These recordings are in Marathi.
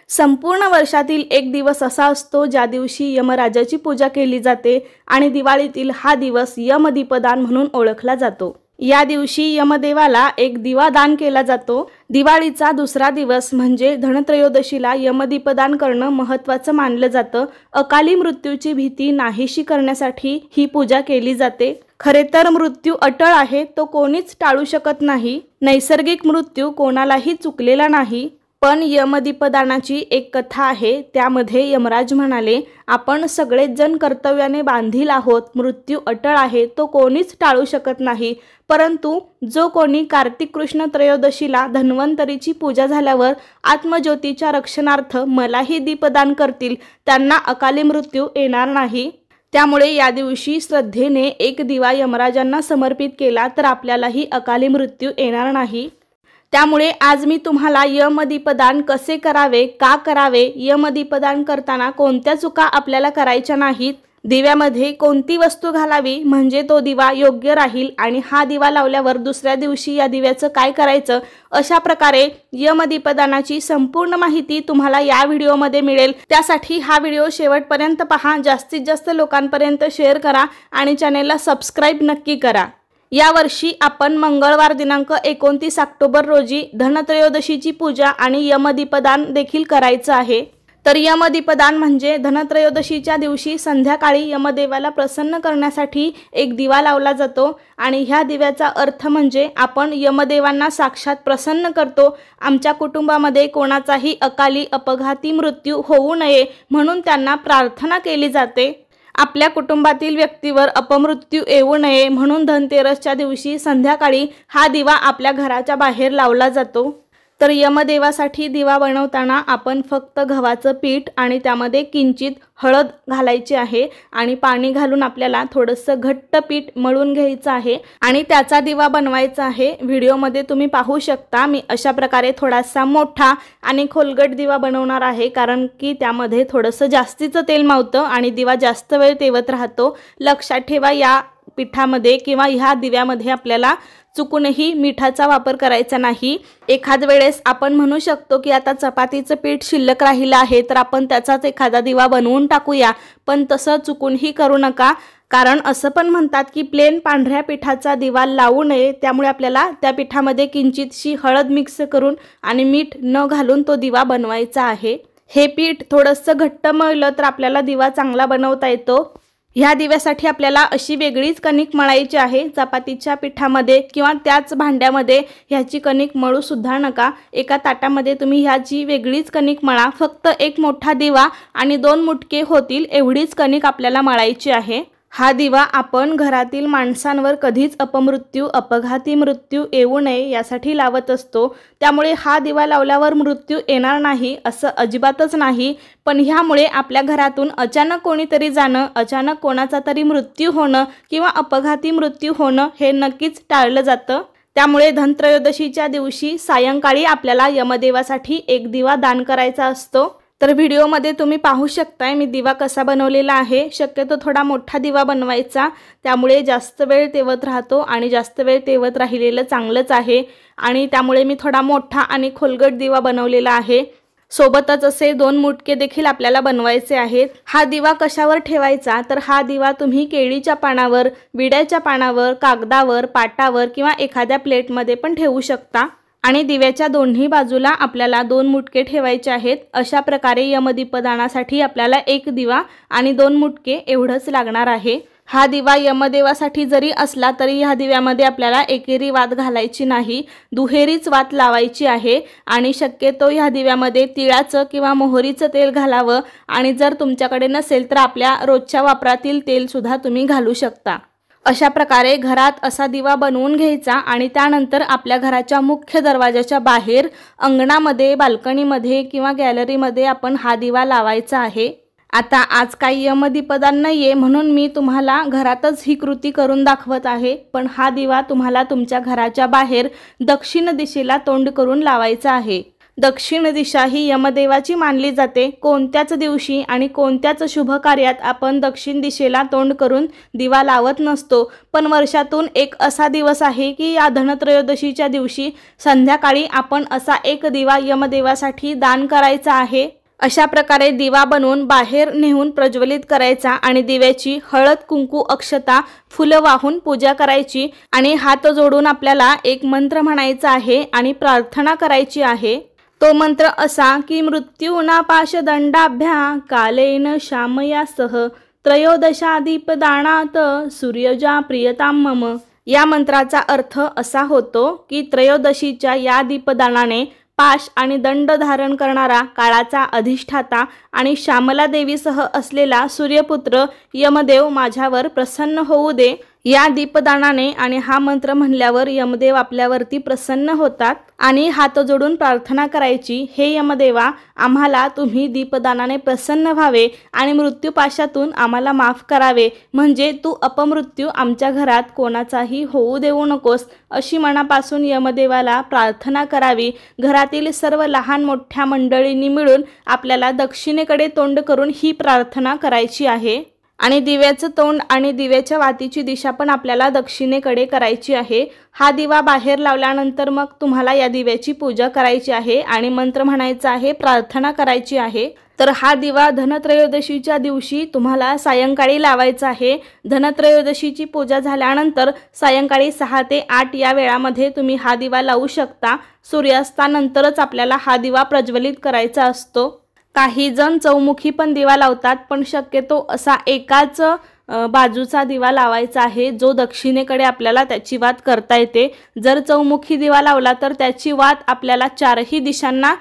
संपूर्ण वर्षातील एक दिवस असा असतो ज्या दिवशी यमराजाची पूजा केली जाते आणि दिवाळीतील हा दिवस यमदीपदान म्हणून ओळखला जातो। या दिवशी यमदेवाला एक दिवा दान केला जातो। दिवाळीचा दुसरा दिवस म्हणजे धनत्रयोदशीला यमदीपदान करणं महत्त्वाचं मानलं जातं। अकाली मृत्यूची भीती नाहीशी करण्यासाठी ही पूजा केली जाते। खरे तर मृत्यू अटळ आहे, तो कोणीच टाळू शकत नाही। नैसर्गिक मृत्यू कोणालाही चुकलेला नाही, पण यमदीपदानाची एक कथा आहे। त्यामध्ये यमराज म्हणाले, आपण सगळेच जण कर्तव्याने बांधील आहोत, मृत्यू अटळ आहे, तो कोणीच टाळू शकत नाही। परंतु जो कोणी कार्तिक कृष्ण त्रयोदशीला धन्वंतरीची पूजा झाल्यावर आत्मज्योतीच्या रक्षणार्थ मलाही दीपदान करतील, त्यांना अकाली मृत्यू येणार नाही। त्यामुळे या दिवशी श्रद्धेने एक दिवा यमराजांना समर्पित केला तर आपल्यालाही अकाली मृत्यू येणार नाही। त्यामुळे आज मी तुम्हाला यमदीपदान कसे करावे, का करावे, यमदीपदान करताना कोणत्या चुका आपल्याला करायच्या नाहीत, दिव्यामध्ये कोणती वस्तू घालावी म्हणजे तो दिवा योग्य राहील आणि हा दिवा लावल्यावर दुसऱ्या दिवशी या दिव्याचं काय करायचं, अशा प्रकारे यमदीपदानाची संपूर्ण माहिती तुम्हाला या व्हिडिओमध्ये मिळेल। त्यासाठी हा व्हिडिओ शेवटपर्यंत पहा, जास्तीत जास्त लोकांपर्यंत शेअर करा आणि चॅनेलला सबस्क्राईब नक्की करा। यावर्षी आपण मंगळवार दिनांक 29 ऑक्टोबर रोजी धनत्रयोदशीची पूजा आणि यमदीपदान देखील करायचं आहे। तर यमदीपदान म्हणजे धनत्रयोदशीच्या दिवशी संध्याकाळी यमदेवाला प्रसन्न करण्यासाठी एक दिवा लावला जातो आणि ह्या दिव्याचा अर्थ म्हणजे आपण यमदेवांना साक्षात प्रसन्न करतो। आमच्या कुटुंबामध्ये कोणाचाही अकाली अपघाती मृत्यू होऊ नये म्हणून त्यांना प्रार्थना केली जाते। आपल्या कुटुंबातील व्यक्तीवर अपमृत्यू येऊ नये म्हणून धनतेरसच्या दिवशी संध्याकाळी हा दिवा आपल्या घराच्या बाहेर लावला जातो। तर यमदेवासाठी दिवा बनवताना आपण फक्त गव्हाचं पीठ आणि त्यामध्ये किंचित हळद घालायची आहे आणि पाणी घालून आपल्याला थोडंसं घट्ट पीठ मळून घ्यायचं आहे आणि त्याचा दिवा बनवायचा आहे। व्हिडिओमध्ये तुम्ही पाहू शकता मी अशा प्रकारे थोडासा मोठा आणि खोलगट दिवा बनवणार आहे, कारण की त्यामध्ये थोडंसं जास्तीचं तेल मावतं आणि दिवा जास्त वेळ तेवत राहतो। लक्षात ठेवा, या पिठामध्ये किंवा ह्या दिव्यामध्ये आपल्याला चुकूनही मिठाचा वापर करायचा नाही। एखाद वेळेस आपण म्हणू शकतो की आता चपातीचं पीठ शिल्लक राहिलं आहे तर आपण त्याचाच एखादा दिवा बनवून टाकूया, पण तसं चुकूनही करू नका, कारण असं पण म्हणतात की प्लेन पांढऱ्या पिठाचा दिवा लावू नये। त्यामुळे आपल्याला त्या पिठामध्ये किंचितशी हळद मिक्स करून आणि मीठ न घालून तो दिवा बनवायचा आहे। हे पीठ थोडंसं घट्ट मळलं तर आपल्याला दिवा चांगला बनवता येतो। ह्या दिव्यासाठी आपल्याला अशी वेगळीच कणिक मळायची आहे। चपातीच्या पिठामध्ये किंवा त्याच भांड्यामध्ये ह्याची कणिक मळू सुद्धा नका। एका ताटामध्ये तुम्ही ह्याची वेगळीच कणिक मळा। फक्त एक मोठा दिवा आणि 2 मुटके होतील एवढीच कणिक आपल्याला मळायची आहे। हा दिवा आपण घरातील माणसांवर कधीच अपमृत्यू अपघाती मृत्यू येऊ नये यासाठी लावत असतो। त्यामुळे हा दिवा लावल्यावर मृत्यू येणार नाही असं अजिबातच नाही, पण ह्यामुळे आपल्या घरातून अचानक कोणीतरी जाणं, अचानक कोणाचा तरी मृत्यू होणं किंवा अपघाती मृत्यू होणं हे नक्कीच टाळलं जातं। त्यामुळे धनत्रयोदशीच्या दिवशी सायंकाळी आपल्याला यमदेवासाठी एक दिवा दान करायचा असतो। तर व्हिडिओमध्ये तुम्ही पाहू शकताय मी दिवा कसा बनवलेला आहे। शक्यतो थोडा मोठा दिवा बनवायचा, त्यामुळे जास्त वेळ तेवत राहतो आणि जास्त वेळ तेवत राहिलेलं चांगलंच आहे आणि त्यामुळे मी थोडा मोठा आणि खोलगट दिवा बनवलेला आहे। सोबतच असे 2 मुटके देखील आपल्याला बनवायचे आहेत। हा दिवा कशावर ठेवायचा तर हा दिवा तुम्ही केळीच्या पानावर, विड्याच्या पानावर, कागदावर, पाटावर किंवा एखाद्या प्लेटमध्ये पण ठेवू शकता आणि दिव्याच्या दोन्ही बाजूला आपल्याला 2 मुटके ठेवायचे आहेत। अशा प्रकारे यमदीपदानासाठी आपल्याला एक दिवा आणि 2 मुटके एवढंच लागणार आहे। हा दिवा यमदेवासाठी जरी असला तरी ह्या दिव्यामध्ये आपल्याला एकेरी वात घालायची नाही, दुहेरीच वात लावायची आहे आणि शक्यतो ह्या दिव्यामध्ये तिळाचं किंवा मोहरीचं तेल घालावं आणि जर तुमच्याकडे नसेल तर आपल्या रोजच्या वापरातील तेल सुद्धा तुम्ही घालू शकता। अशा प्रकारे घरात असा दिवा बनवून घ्यायचा आणि त्यानंतर आपल्या घराच्या मुख्य दरवाजाच्या बाहेर, अंगणामध्ये, बाल्कनीमध्ये किंवा गॅलरीमध्ये आपण हा दिवा लावायचा आहे। आता आज काही यमदीपदान नाहीये म्हणून मी तुम्हाला घरातच ही कृती करून दाखवत आहे, पण हा दिवा तुम्हाला तुमच्या घराच्या बाहेर दक्षिण दिशेला तोंड करून लावायचा आहे। दक्षिण दिशा ही यमदेवाची मानली जाते। कोणत्याच दिवशी आणि कोणत्याच शुभ कार्यात आपण दक्षिण दिशेला तोंड करून दिवा लावत नसतो, पण वर्षातून एक असा दिवस आहे की या धनत्रयोदशीच्या दिवशी संध्याकाळी आपण असा एक दिवा यमदेवासाठी दान करायचा आहे। अशा प्रकारे दिवा बनवून बाहेर नेऊन प्रज्वलित करायचा आणि दिव्याची हळद कुंकू अक्षता फुलं वाहून पूजा करायची आणि हात जोडून आपल्याला एक मंत्र म्हणायचा आहे आणि प्रार्थना करायची आहे। तो मंत्र असा की मृत्युनापाशदंडाभ्या कालेन शामयासह त्रयोदशा दीपदानात सूर्यजा प्रियताम मम। या मंत्राचा अर्थ असा होतो की त्रयोदशीच्या या दीपदानाने पाश आणि दंड धारण करणारा काळाचा अधिष्ठाता आणि श्यामला देवीसह असलेला सूर्यपुत्र यमदेव माझ्यावर प्रसन्न होऊ दे। या दीपदानाने आणि हा मंत्र म्हणल्यावर यमदेव आपल्यावरती प्रसन्न होतात आणि हात जोडून प्रार्थना करायची, हे यमदेवा, आम्हाला तुम्ही दीपदानाने प्रसन्न व्हावे आणि मृत्यूपाशातून आम्हाला माफ करावे, म्हणजे तू अपमृत्यू आमच्या घरात कोणाचाही होऊ देऊ नकोस, अशी मनापासून यमदेवाला प्रार्थना करावी। घरातील सर्व लहान मोठ्या मंडळींनी मिळून आपल्याला दक्षिणेकडे तोंड करून ही प्रार्थना करायची आहे आणि दिव्याचं तोंड आणि दिव्याच्या वातीची दिशा पण आपल्याला दक्षिणेकडे करायची आहे। हा दिवा बाहेर लावल्यानंतर मग तुम्हाला या दिव्याची पूजा करायची आहे आणि मंत्र म्हणायचा आहे, प्रार्थना करायची आहे। तर हा दिवा धनत्रयोदशीच्या दिवशी तुम्हाला सायंकाळी लावायचा आहे। धनत्रयोदशीची पूजा झाल्यानंतर सायंकाळी 6 ते 8 या वेळामध्ये तुम्ही हा दिवा लावू शकता। सूर्यास्तानंतरच आपल्याला हा दिवा प्रज्वलित करायचा असतो। काही जण चौमुखी पण दिवा लावतात, पण शक्यतो असा एकाच बाजूचा दिवा लावायचा आहे जो दक्षिणेकडे आपल्याला त्याची वात करता येते। जर चौमुखी दिवा लावला तर त्याची वात आपल्याला चारही दिशांना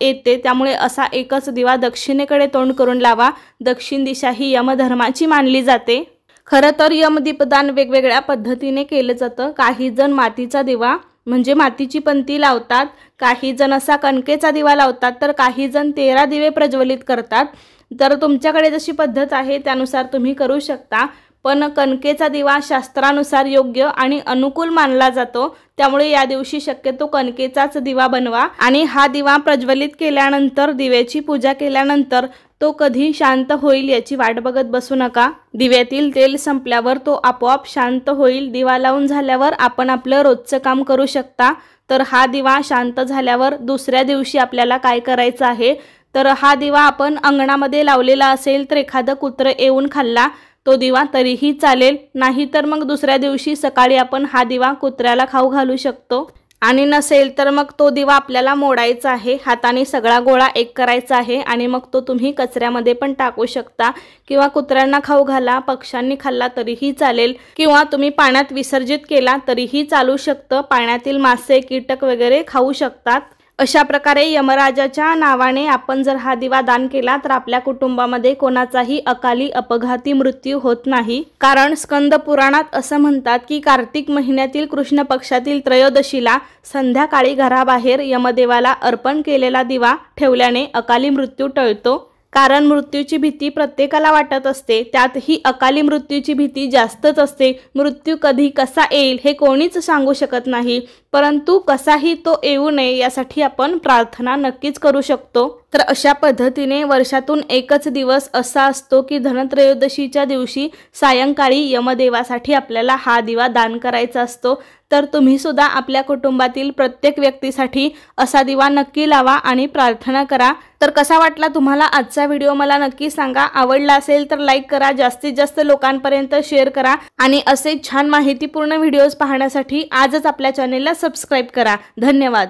येते, त्यामुळे असा एकच दिवा दक्षिणेकडे तोंड करून लावा। दक्षिण दिशा ही यमधर्माची मानली जाते। खरं तर यमदीपदान वेगवेगळ्या पद्धतीने केलं जातं। काही जण मातीचा दिवा म्हणजे मातीची पंती लावतात, काही जण असा कणकेचा दिवा लावतात, तर काही जण 13 दिवे प्रज्वलित करतात। तर तुमच्याकडे जशी पद्धत आहे त्यानुसार तुम्ही करू शकता, पण कणकेचा दिवा शास्त्रानुसार योग्य आणि अनुकूल मानला जातो, त्यामुळे या दिवशी शक्यतो कणकेचाच दिवा बनवा आणि हा दिवा प्रज्वलित केल्यानंतर दिव्याची पूजा केल्यानंतर तो कधी शांत होईल याची वाट बघत बसू नका। दिव्यातील तेल संपल्यावर तो आपोआप शांत होईल। दिवा लावून झाल्यावर आपण आपलं रोजचं काम करू शकता। तर हा दिवा शांत झाल्यावर दुसऱ्या दिवशी आपल्याला काय करायचं आहे, तर हा दिवा आपण अंगणामध्ये लावलेला असेल तर एखादं कुत्रं येऊन खाल्ला तो दिवा तरीही चालेल, नाही तर मग दुसऱ्या दिवशी सकाळी आपण हा दिवा कुत्र्याला खाऊ घालू शकतो आणि नसेल तर मग तो दिवा आपल्याला मोडायचा आहे, हाताने सगळा गोळा एक करायचा आहे आणि मग तो तुम्ही कचऱ्यामध्ये पण टाकू शकता किंवा कुत्र्यांना खाऊ घाला, पक्ष्यांनी खाल्ला तरीही चालेल किंवा तुम्ही पाण्यात विसर्जित केला तरीही चालू शकतं। पाण्यातील मासे कीटक वगैरे खाऊ शकतात। अशा प्रकारे यमराजाच्या नावाने आपण जर हा दिवा दान केला तर आपल्या कुटुंबामध्ये कोणाचाही अकाली अपघाती मृत्यू होत नाही। कारण स्कंद पुराणात असं म्हणतात की कार्तिक महिन्यातील कृष्ण पक्षातील त्रयोदशीला संध्याकाळी घराबाहेर यमदेवाला अर्पण केलेला दिवा ठेवल्याने अकाली मृत्यू टळतो। कारण मृत्यूची भीती प्रत्येकाला वाटत असते, त्यातही अकाली मृत्यूची भीती जास्तच असते। मृत्यू कधी कसा येईल हे कोणीच सांगू शकत नाही, परंतु कसाही तो येऊ नये यासाठी आपण प्रार्थना नक्कीच करू शकतो। तर अशा पद्धतीने वर्षातून एकच दिवस असा असतो की धनत्रयोदशीच्या दिवशी सायंकाळी यमदेवासाठी आपल्याला हा दिवा दान करायचा असतो। तर तुम्ही सुद्धा आपल्या कुटुंबातील प्रत्येक व्यक्तीसाठी असा दिवा नक्की लावा आणि प्रार्थना करा। तर कसा वाटला तुम्हाला आजचा व्हिडिओ मला नक्की सांगा। आवडला असेल तर लाईक करा, जास्तीत जास्त लोकांपर्यंत शेअर करा आणि असे छान माहितीपूर्ण व्हिडिओज पाहण्यासाठी आजच आपल्या चॅनेलला सबस्क्राईब करा। धन्यवाद।